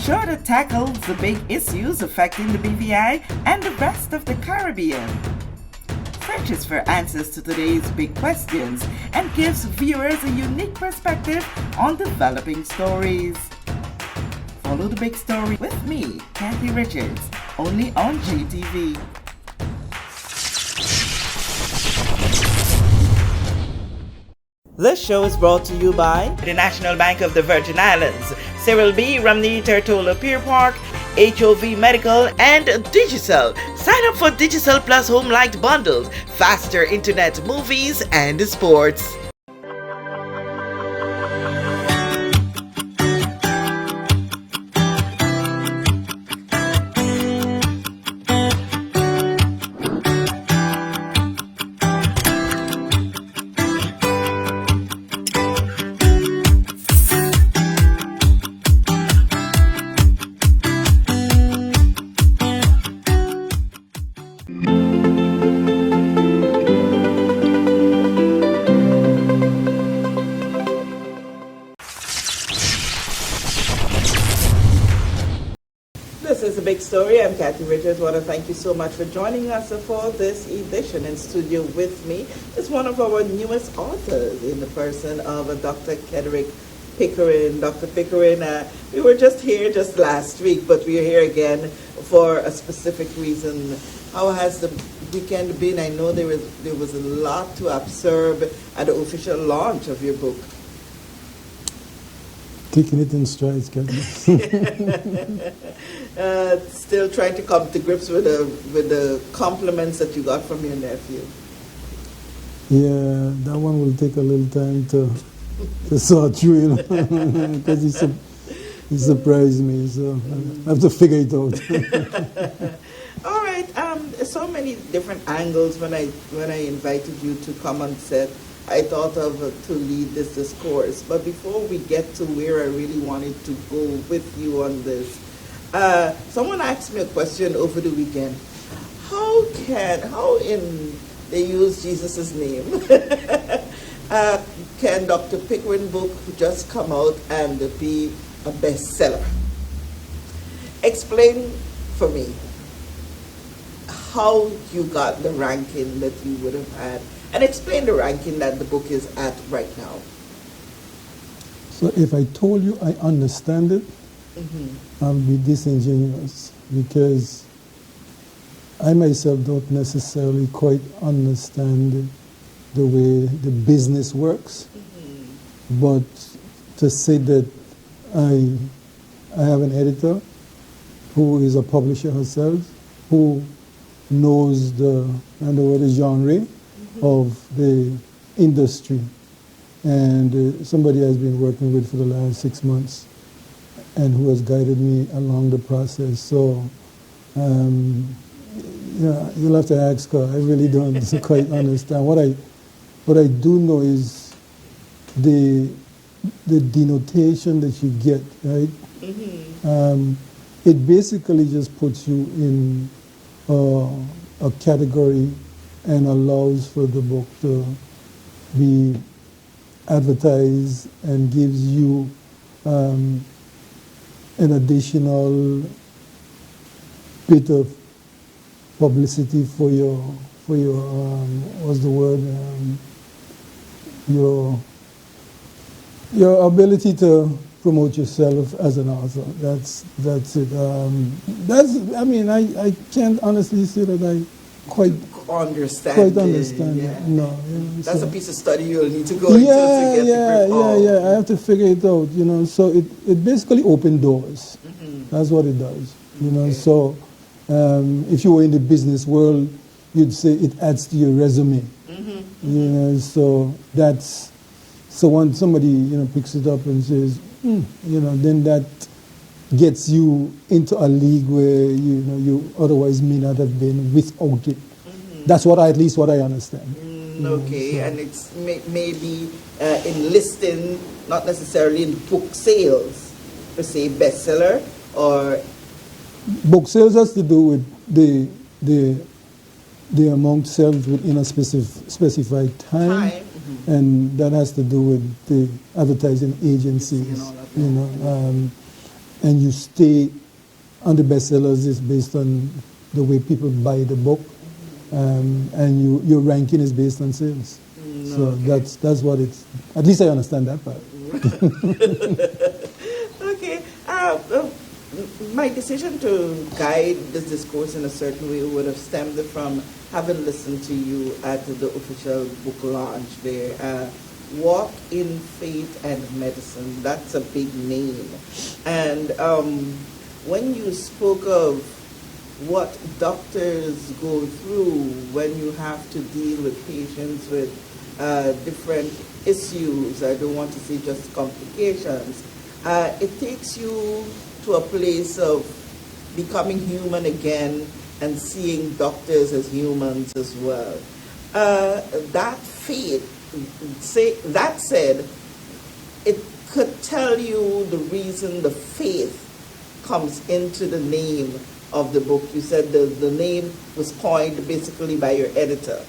show that tackles the big issues affecting the BVI and the rest of the Caribbean. Searches for answers to today's big questions and gives viewers a unique perspective on developing stories. Follow the big story with me, Kathy Richards, only on GTV. This show is brought to you by the National Bank of the Virgin Islands, Cyril B. Ramney Tertola Pier Park, HOV Medical, and Digicel. Sign up for Digicel Plus Home Light Bundles, faster internet, movies, and sports. This is a big story. I'm Kathy Richards. I want to thank you so much for joining us for this edition. In studio with me is one of our newest authors in the person of Dr. Kedrick Pickering. Dr. Pickering, we were just here just last week, but we are here again for a specific reason. How has the weekend been? I know there was a lot to observe at the official launch of your book. Kicking it in strides, Kathy. Still trying to come to grips with the compliments that you got from your nephew. Yeah, that one will take a little time to sort through, you know, because he surprised me, so I have to figure it out. All right. So many different angles when I invited you to come on set. I thought of to lead this discourse, but before we get to where I really wanted to go with you on this, someone asked me a question over the weekend. How in they use Jesus' name can Dr. Pickering book just come out and be a bestseller? Explain for me how you got the ranking that you would have had. And explain the ranking that the book is at right now. So if I told you I understand it, I'll be disingenuous, because I myself don't necessarily quite understand the way the business works. But to say that I have an editor who is a publisher herself, who knows the genre of the industry, and somebody I've been working with for the last 6 months, and who has guided me along the process. So, yeah, you'll have to ask her. I really don't quite understand. What I do know is the denotation that you get, right? It basically just puts you in a category and allows for the book to be advertised and gives you an additional bit of publicity for your what's the word, your ability to promote yourself as an author. That's it. I mean, I can't honestly say that I quite understand it. No, that's a piece of study you'll need to go into to get the grip. I have to figure it out, you know. So it basically opens doors. That's what it does, you know. So if you were in the business world, you'd say it adds to your resume, you know. So when somebody picks it up and says, then that gets you into a league where you otherwise may not have been without it. That's at least what I understand. Okay, and it's maybe in listing, not necessarily in book sales, per se, bestseller, or book sales has to do with the amount sold within a specified time. And that has to do with the advertising agencies, and you stay on the bestsellers is based on the way people buy the book, and your ranking is based on sales. So okay. that's what it's. At least I understand that part. Okay. My decision to guide this discourse in a certain way would have stemmed from having listened to you at the official book launch there. Walk in Faith and Medicine. That's a big name. And when you spoke of what doctors go through when you have to deal with patients with different issues, I don't want to say just complications, it takes you to a place of becoming human again and seeing doctors as humans as well. That faith, that said, it could tell you the reason the faith comes into the name of the book. You said the name was coined basically by your editor.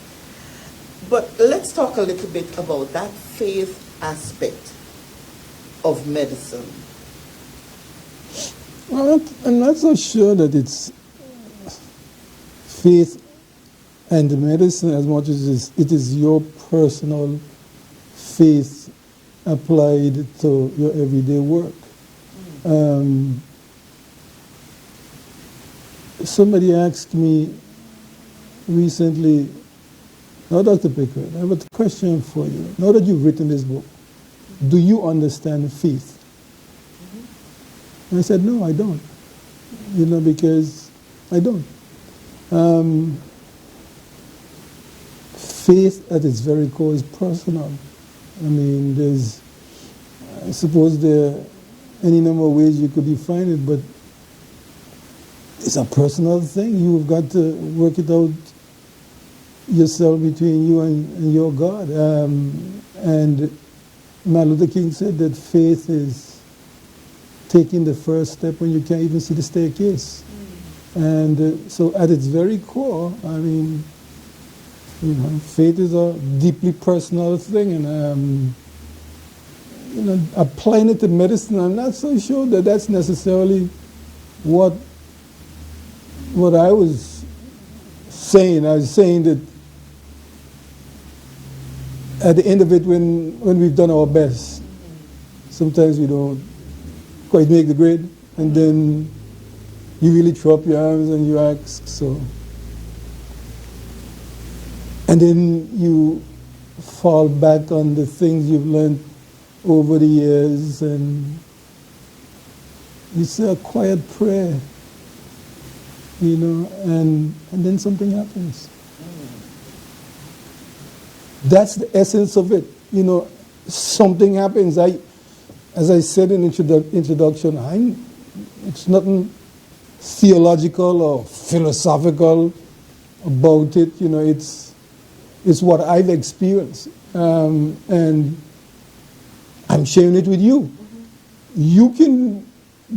But let's talk a little bit about that faith aspect of medicine. Well, I'm not so sure that it's faith and medicine as much as it is your personal faith applied to your everyday work. Somebody asked me recently, now Dr. Pickering, I have a question for you. Now that you've written this book, do you understand faith? And I said, no, I don't. Because I don't. Faith at its very core is personal. I mean, I suppose there are any number of ways you could define it, but it's a personal thing. You've got to work it out yourself between you and your God. And Martin Luther King said that faith is taking the first step when you can't even see the staircase. And so at its very core, I mean, faith is a deeply personal thing. And, applying it to medicine, I'm not so sure that that's necessarily what I was saying. I was saying that at the end of it, when we've done our best, sometimes we don't quite make the grade, and then you really throw up your arms and you ask, so. And then you fall back on the things you've learned over the years, and you say a quiet prayer, and then something happens. That's the essence of it. Something happens. As I said in introduction, it's nothing theological or philosophical about it. It's what I've experienced, and I'm sharing it with you. You can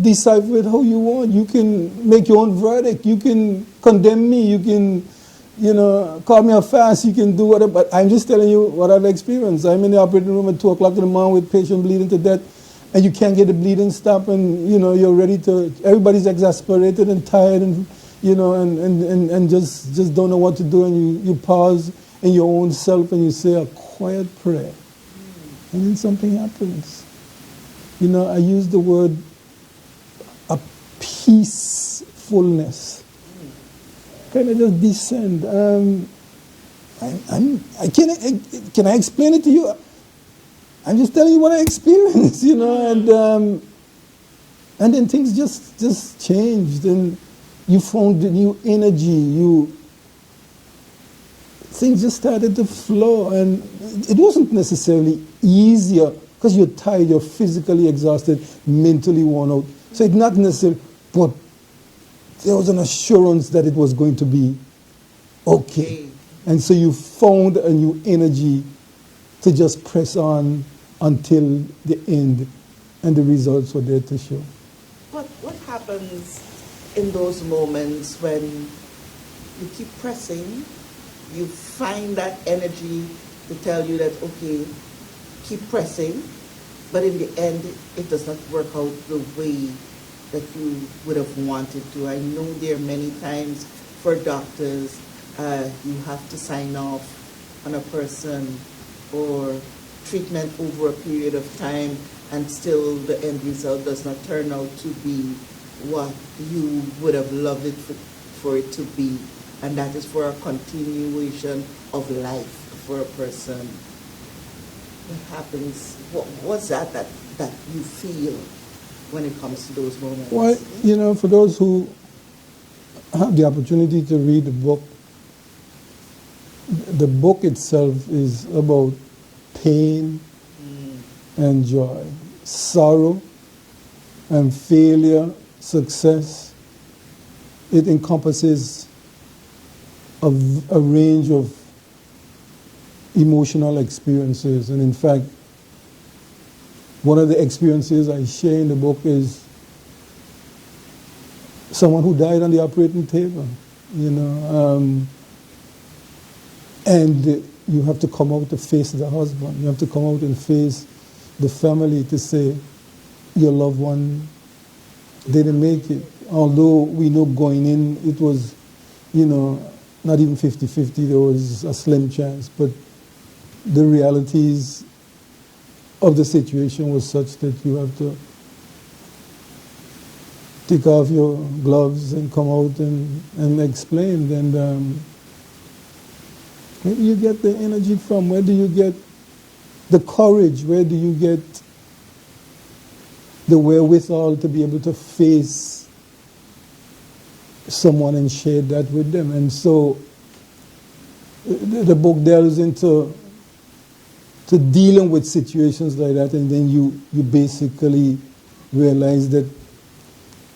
decipher it how you want. You can make your own verdict. You can condemn me. You can, call me a fast. You can do whatever. But I'm just telling you what I've experienced. I'm in the operating room at 2 o'clock in the morning with patient bleeding to death, and you can't get the bleeding stopped, and you're ready to. Everybody's exasperated and tired, and and just don't know what to do, and you pause in your own self and you say a quiet prayer, and then something happens. I use the word a peacefulness. Kind of just descend. Can I explain it to you? I'm just telling you what I experienced, and then things just changed, and you found the new energy. Things just started to flow, and it wasn't necessarily easier because you're tired, you're physically exhausted, mentally worn out. So it's not necessarily, but there was an assurance that it was going to be okay. And so you found a new energy to just press on until the end, and the results were there to show. What happens in those moments when you keep pressing, you find that energy to tell you that, okay, keep pressing, but in the end, it does not work out the way that you would have wanted to? I know there are many times for doctors, you have to sign off on a person or treatment over a period of time, and still the end result does not turn out to be what you would have loved it for it to be, and that is for a continuation of life for a person. What happens? What's that you feel when it comes to those moments? Well, you know, for those who have the opportunity to read the book itself is about pain and joy, sorrow and failure, success. It encompasses a range of emotional experiences. And in fact, one of the experiences I share in the book is someone who died on the operating table, you know, and you have to come out to face the husband. You have to come out and face the family to say your loved one didn't make it. Although we know going in it was, you know, not even 50-50, there was a slim chance. But the realities of the situation was such that you have to take off your gloves and come out and explain. And where do you get the energy from? Where do you get the courage? Where do you get the wherewithal to be able to face someone and share that with them? And so the book delves into dealing with situations like that, and then you basically realize that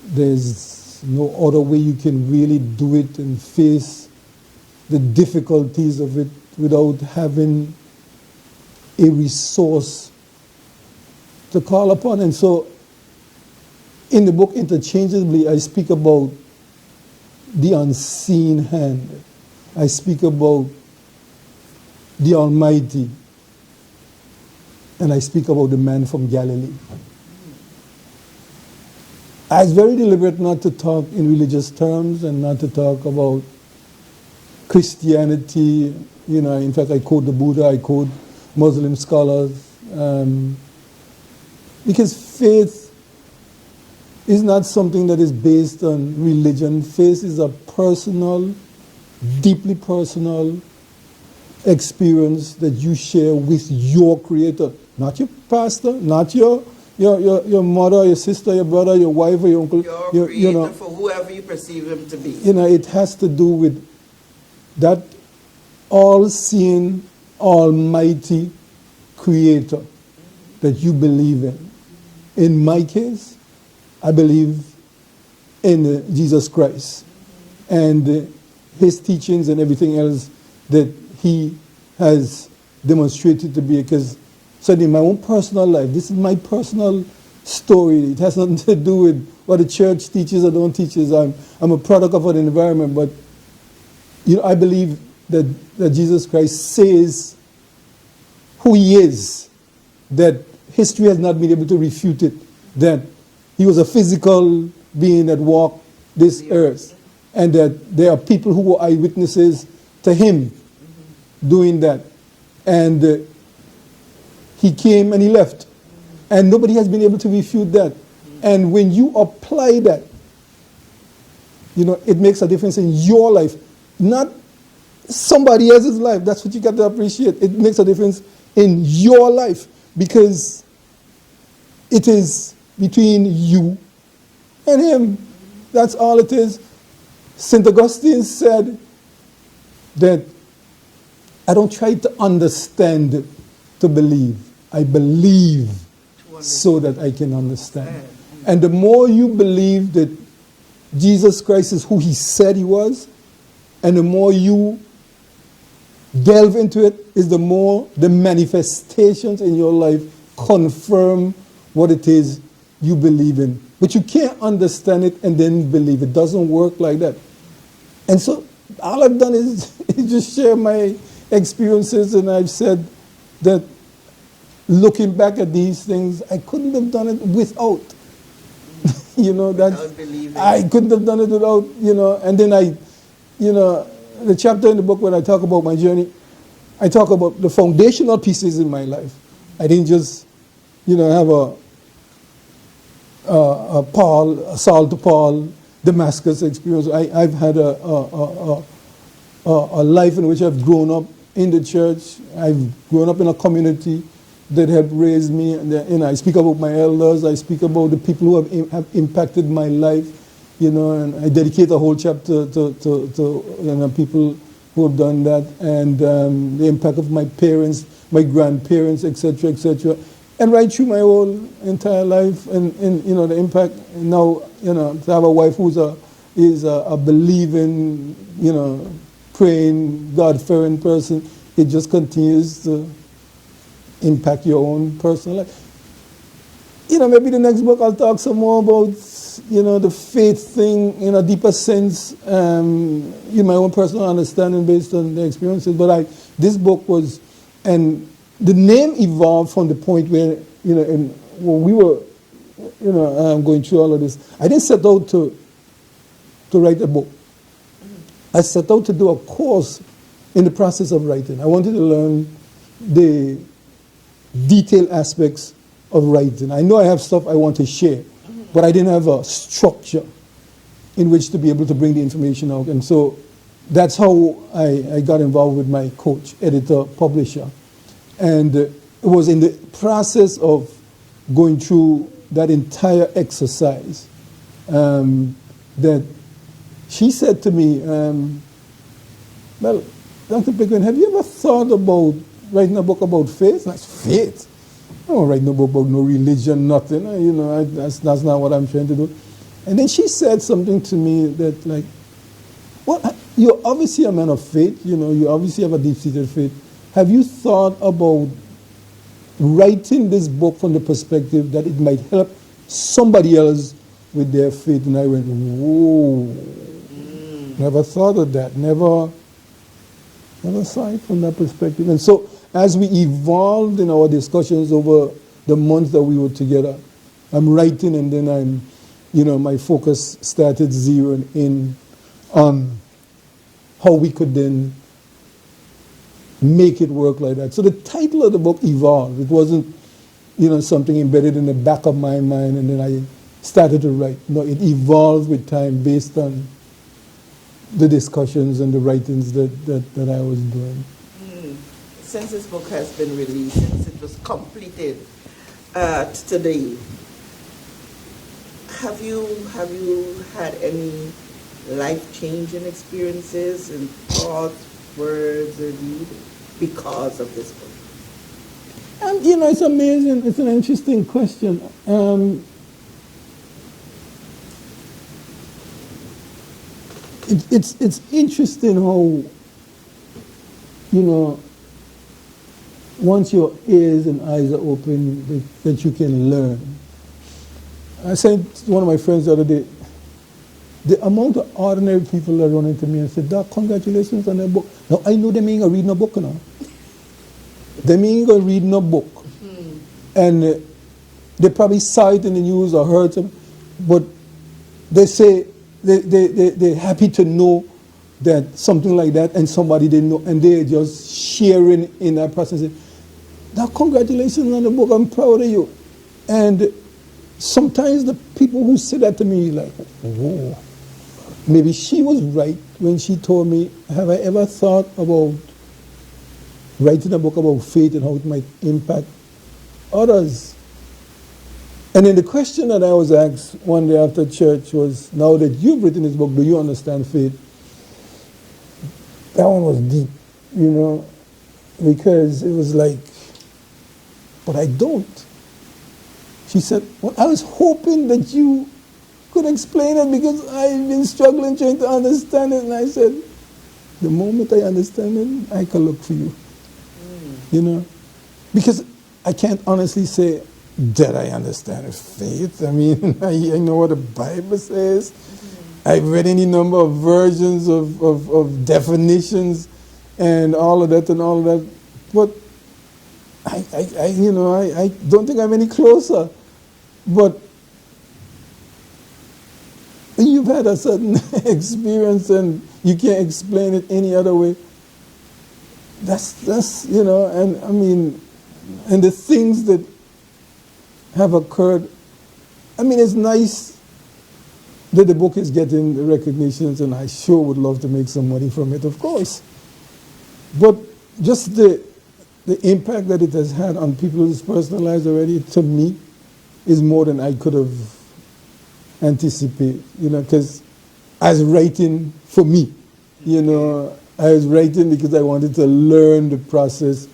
there's no other way you can really do it and face the difficulties of it without having a resource to call upon. And so in the book, interchangeably, I speak about the unseen hand. I speak about the Almighty. And I speak about the man from Galilee. I was very deliberate not to talk in religious terms and not to talk about Christianity. You know, in fact, I quote the Buddha, I quote Muslim scholars, because faith is not something that is based on religion. Faith is a personal, deeply personal experience that you share with your Creator, not your pastor, not your mother, your sister, your brother, your wife, or your uncle. Your Creator, you know, for whoever you perceive him to be. You know, it has to do with that all-seeing, almighty Creator that you believe in. In my case, I believe in Jesus Christ and his teachings and everything else that he has demonstrated to be. Because so in my own personal life, this is my personal story. It has nothing to do with what the church teaches or don't teaches. I'm a product of an environment, but you know, I believe that Jesus Christ says who he is, that history has not been able to refute it, that he was a physical being that walked this earth, and that there are people who were eyewitnesses to him doing that. And he came and he left, and nobody has been able to refute that. And when you apply that, you know, it makes a difference in your life, not somebody else's life. That's what you got to appreciate. It makes a difference in your life, because it is between you and him. That's all it is. St. Augustine said that I don't try to understand to believe. I believe so that I can understand. And the more you believe that Jesus Christ is who he said he was, and the more you delve into it, is the more the manifestations in your life confirm what it is you believe in. But you can't understand it and then believe. It doesn't work like that. And so all I've done is just share my experiences, and I've said that looking back at these things, I couldn't have done it without. Without believing. I couldn't have done it without, and then the chapter in the book when I talk about my journey, I talk about the foundational pieces in my life. I didn't just, have a Saul to Paul, Damascus experience. I've had a life in which I've grown up in the church. I've grown up in a community that have raised me. And, I speak about my elders. I speak about the people who have impacted my life. And I dedicate a whole chapter to people who have done that, and the impact of my parents, my grandparents, etc., etc. And right through my whole entire life, and the impact now, to have a wife who's is a believing, praying, God-fearing person, it just continues to impact your own personal life. Maybe the next book I'll talk some more about, the faith thing in a deeper sense, in my own personal understanding based on the experiences. But this book was, and the name evolved from the point where, when we were, going through all of this. I didn't set out to write a book. I set out to do a course in the process of writing. I wanted to learn the detailed aspects of writing. I know I have stuff I want to share, but I didn't have a structure in which to be able to bring the information out. And so that's how I got involved with my coach, editor, publisher. And it was in the process of going through that entire exercise that she said to me, well, Dr. Pickering, have you ever thought about writing a book about faith? And I said, faith? I don't write no book about no religion, nothing. That's not what I'm trying to do. And then she said something to me that, like, well, you're obviously a man of faith. You obviously have a deep-seated faith. Have you thought about writing this book from the perspective that it might help somebody else with their faith? And I went, whoa, never thought of that. Never saw it from that perspective. And so as we evolved in our discussions over the months that we were together, I'm writing, and then my focus started zeroing in on how we could then make it work like that. So the title of the book evolved. It wasn't, something embedded in the back of my mind, and then I started to write. No, it evolved with time based on the discussions and the writings that I was doing. Since this book has been released, since it was completed today, have you had any life-changing experiences and thoughts, words, or deeds because of this book? It's amazing. It's an interesting question. It's interesting how, once your ears and eyes are open, that you can learn. I said to one of my friends the other day, the amount of ordinary people that run into me and said, Doc, congratulations on that book. Now, I know they ain't going to read no book, They ain't going to read no book. And they probably saw it in the news or heard it, but they say they're happy to know that something like that and somebody they know, and they're just sharing in that process. Doc, congratulations on the book. I'm proud of you. And sometimes the people who say that to me, like, whoa, maybe she was right when she told me, have I ever thought about writing a book about faith and how it might impact others? And then the question that I was asked one day after church was, now that you've written this book, do you understand faith? That one was deep, because it was like, but I don't. She said, well, I was hoping that you could explain it because I've been struggling trying to understand it. And I said, the moment I understand it, I can look for you. Because I can't honestly say that I understand faith. I mean, I know what the Bible says. I've read any number of versions of definitions and all of that and all of that. But I don't think I'm any closer. But had a certain experience and you can't explain it any other way. That's you know, and I mean, and the things that have occurred, I mean, it's nice that the book is getting the recognitions, and I sure would love to make some money from it, of course. But just the impact that it has had on people's personal lives already, to me, is more than I could have anticipated, you know, because I was writing for me, you know. I was writing because I wanted to learn the process.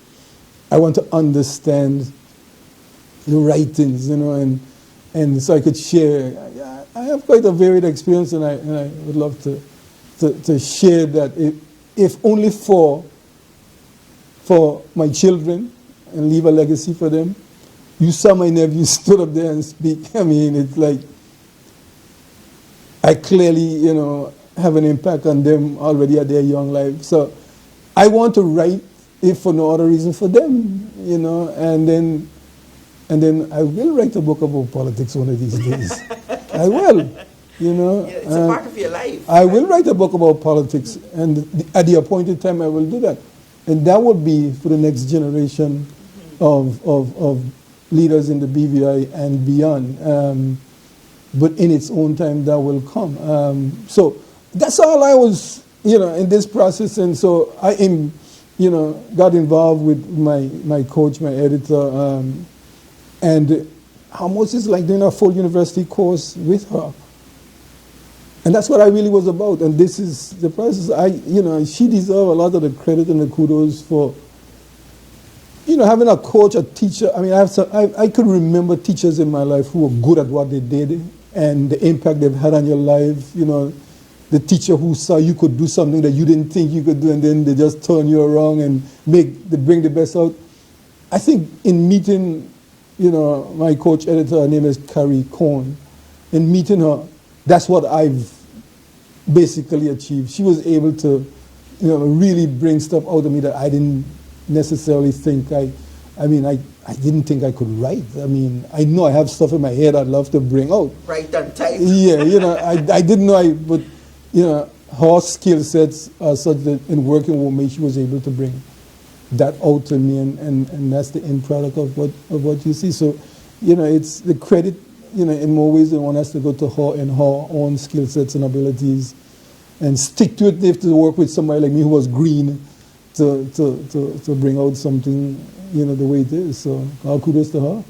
I want to understand the writings, you know, and so I could share. I have quite a varied experience, and I would love to share that, if only for my children, and leave a legacy for them. You saw my nephew stood up there and speak. I mean, it's like I clearly, you know, have an impact on them already at their young life. So I want to write, if for no other reason, for them, you know, and then I will write a book about politics one of these days. I will, you know. Yeah, it's a part of your life. I will write a book about politics, and at the appointed time I will do that. And that will be for the next generation of leaders in the BVI and beyond. But in its own time, that will come. So that's all I was, you know, in this process. And so I am, you know, got involved with my coach, my editor, and almost it's like doing a full university course with her. And that's what I really was about. And this is the process. You know, she deserves a lot of the credit and the kudos for, you know, having a coach, a teacher. I mean, I could remember teachers in my life who were good at what they did and the impact they've had on your life. You know, the teacher who saw you could do something that you didn't think you could do, and then they just turn you around and they bring the best out. I think in meeting, you know, my coach editor, her name is Carrie Cohn, in meeting her, that's what I've basically achieved. She was able to, you know, really bring stuff out of me that I didn't necessarily think I didn't think I could write. I mean, I know I have stuff in my head I'd love to bring out. Write and type. Yeah, you know, I didn't know but, you know, her skill sets are such that in working with me, she was able to bring that out to me, and that's the end product of what you see. So, you know, it's the credit, you know, in more ways than one has to go to her and her own skill sets and abilities, and stick to it. They have to work with somebody like me who was green to bring out something, you know, the way it is. So all kudos to her.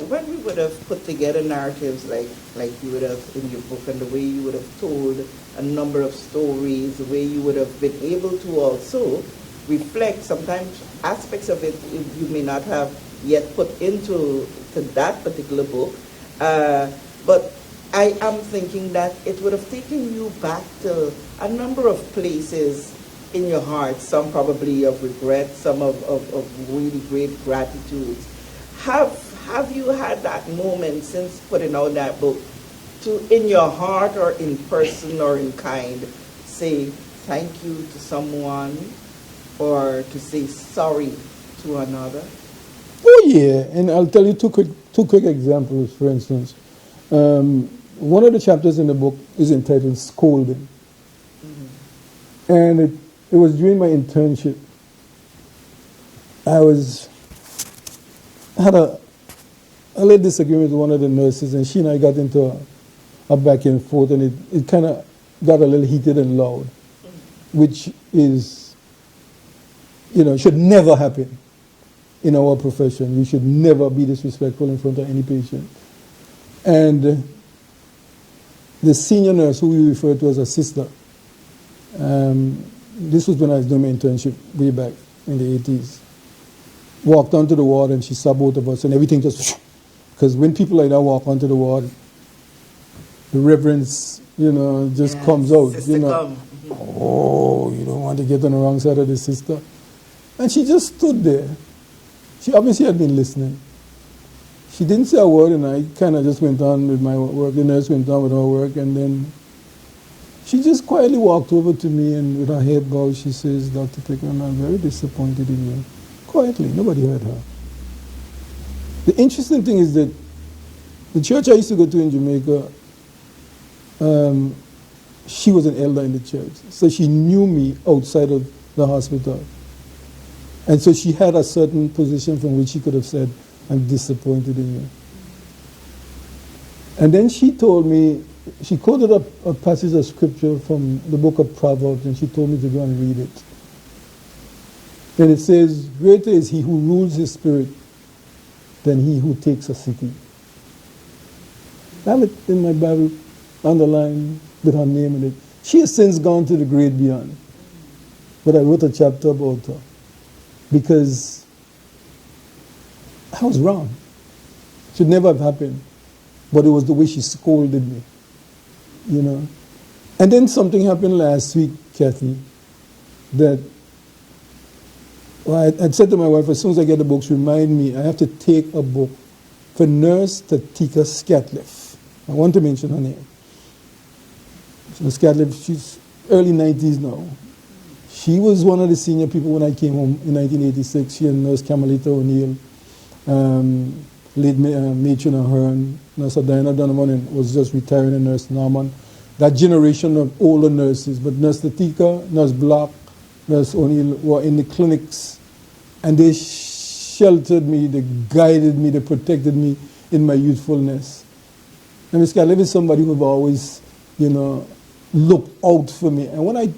When we would have put together narratives like you would have in your book, and the way you would have told a number of stories, the way you would have been able to also reflect sometimes aspects of it you may not have yet put into that particular book, but I am thinking that it would have taken you back to a number of places in your heart, some probably of regret, some of really great gratitude. Have you had that moment since putting out that book to, in your heart or in person or in kind, say thank you to someone or to say sorry to another? Oh yeah, and I'll tell you two quick examples. For instance, one of the chapters in the book is entitled "Scolding," and it was during my internship. I had a little disagreement with one of the nurses, and she and I got into a back and forth, and it kind of got a little heated and loud, which is, you know, should never happen in our profession. You should never be disrespectful in front of any patient. And the senior nurse, who we refer to as a sister, this was when I was doing my internship way back in the 80s, walked onto the ward, and she saw both of us, and everything just, because when people like that walk onto the ward, the reverence, you know, just comes out. Sister, you know, come. Oh, you don't want to get on the wrong side of the sister. And she just stood there. She obviously had been listening. She didn't say a word, and I kind of just went on with my work. The nurse went on with her work, and then she just quietly walked over to me, and with her head bowed, she says, "Dr. Pickering, I'm very disappointed in you." Quietly, nobody heard her. The interesting thing is that the church I used to go to in Jamaica, she was an elder in the church. So she knew me outside of the hospital. And so she had a certain position from which she could have said, I'm disappointed in you. And then she told me, she quoted a passage of scripture from the book of Proverbs, and she told me to go and read it. And it says, greater is he who rules his spirit than he who takes a city. I have it in my Bible, underlined with her name in it. She has since gone to the great beyond. But I wrote a chapter about her because I was wrong. It should never have happened. But it was the way she scolded me, you know. And then something happened last week, Kathy, that I'd said to my wife, as soon as I get the books, remind me, I have to take a book for Nurse Tatika Scatliff. I want to mention her name. So Scatliff, she's early 90s now. She was one of the senior people when I came home in 1986. She and Nurse Camelita O'Neill, late matron Ahern, Nurse Diana Donovan was just retiring, and Nurse Norman. That generation of older nurses, but Nurse Tatika, Nurse Block, Nurse O'Neill were in the clinics, and they sheltered me, they guided me, they protected me in my youthfulness. And Ms. Scatliff is somebody who always, you know, looked out for me. And when I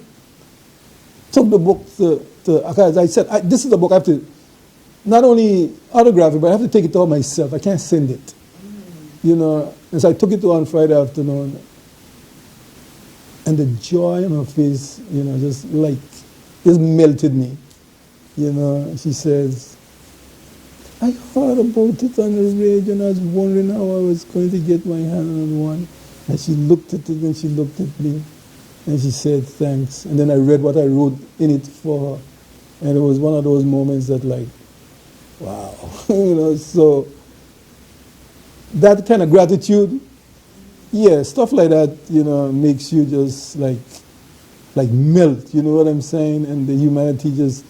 took the book as I said, this is the book I have to not only autograph it, but I have to take it to her myself. I can't send it. You know, and so I took it to her on Friday afternoon, and the joy on her face, you know, just melted me. You know, she says, I heard about it on the radio and I was wondering how I was going to get my hand on one. And she looked at it and she looked at me and she said, thanks. And then I read what I wrote in it for her. And it was one of those moments that like, wow. You know, so that kind of gratitude, yeah, stuff like that, you know, makes you just like melt, you know what I'm saying? And the humanity just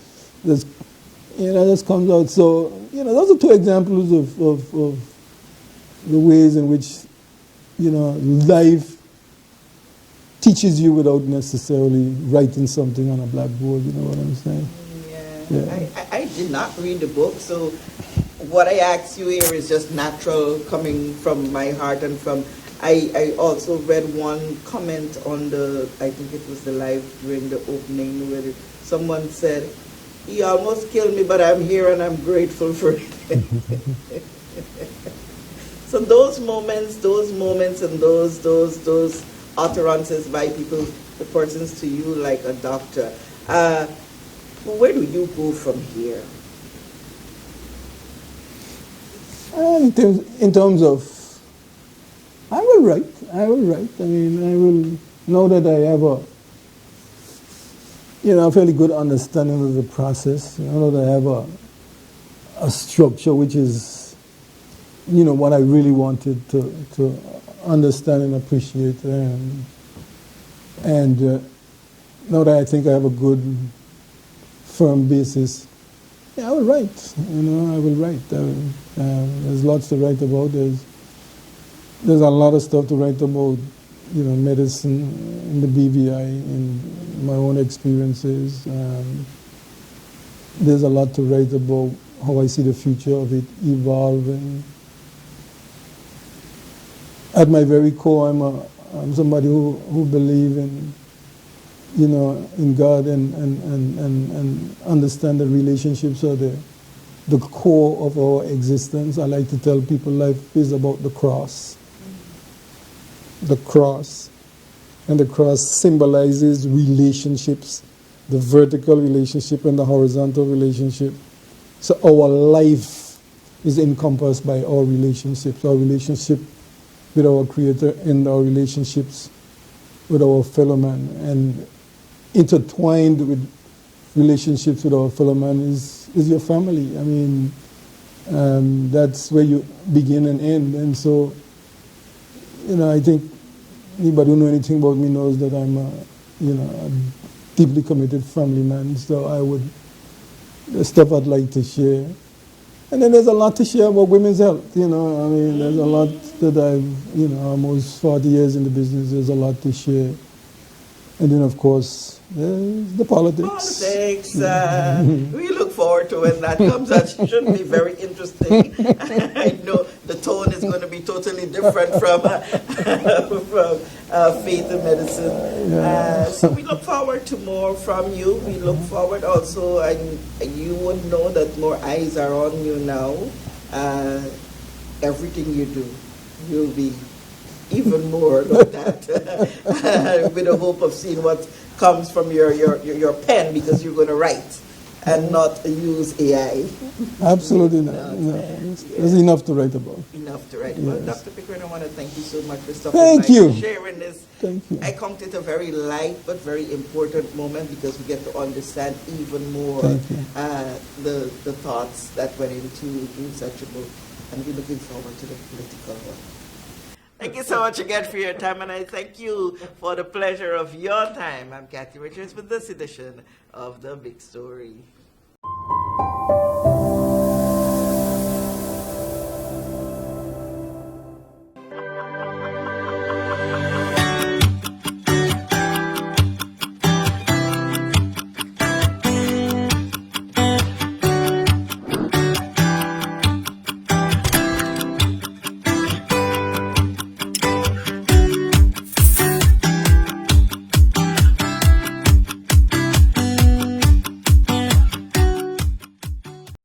you know, just comes out. So, you know, those are two examples of the ways in which, you know, life teaches you without necessarily writing something on a blackboard, you know what I'm saying? Yeah. I did not read the book, so what I ask you here is just natural coming from my heart and from, I also read one comment on I think it was the live during the opening where someone said, he almost killed me, but I'm here and I'm grateful for it. So those moments and those utterances by people, the persons to you like a doctor, where do you go from here? In terms of, I will write. I mean, I will know that I have a fairly good understanding of the process. I know that I have a structure which is, you know, what I really wanted to understand and appreciate. And now that I think I have a good, firm basis, yeah, I will write. You know, I will write. There's lots to write about. There's a lot of stuff to write about, you know, medicine in the BVI, in my own experiences. There's a lot to write about how I see the future of it evolving. At my very core, I'm somebody who believes in, you know, in God and understand that relationships are the core of our existence. I like to tell people life is about the cross. The cross. And the cross symbolizes relationships, the vertical relationship and the horizontal relationship. So our life is encompassed by our relationships, our relationship with our Creator and our relationships with our fellow man. And intertwined with relationships with our fellow man is your family. I mean, that's where you begin and end. And so, you know, I think anybody who knows anything about me knows that I'm a deeply committed family man. So the stuff I'd like to share And then there's a lot to share about women's health, you know. I mean, there's a lot that I've, you know, almost 40 years in the business, there's a lot to share. And then, of course, there's the politics. Politics. We look forward to when that comes. That should be very interesting. I know the tone is going to be totally different from faith and medicine. So we look forward to more from you. We look forward also, and you would know that more eyes are on you now. Everything you do, you'll be even more like that, with the hope of seeing what comes from your pen, because you're going to write and not use AI. Absolutely not. No. There's enough to write about. Enough to write Yes. about. Dr. Pickering, I want to thank you so much for stopping Thank by you. and sharing this. Thank you. I count it a very light but very important moment, because we get to understand even more Thank you. The thoughts that went into doing such a book, and we're looking forward to the political one. Thank you so much again for your time, and I thank you for the pleasure of your time. I'm Kathy Richards with this edition of The Big Story.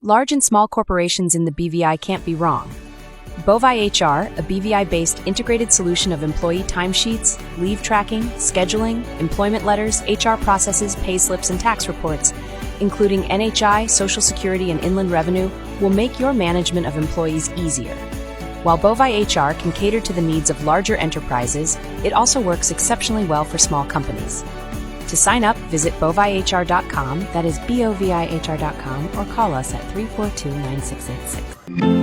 Large and small corporations in the BVI can't be wrong. Bovi HR, a BVI-based integrated solution of employee timesheets, leave tracking, scheduling, employment letters, HR processes, pay slips, and tax reports, including NHI, Social Security, and Inland Revenue, will make your management of employees easier. While Bovi HR can cater to the needs of larger enterprises, it also works exceptionally well for small companies. To sign up, visit bovihr.com, that is BOVIHR.com, or call us at 342-9686.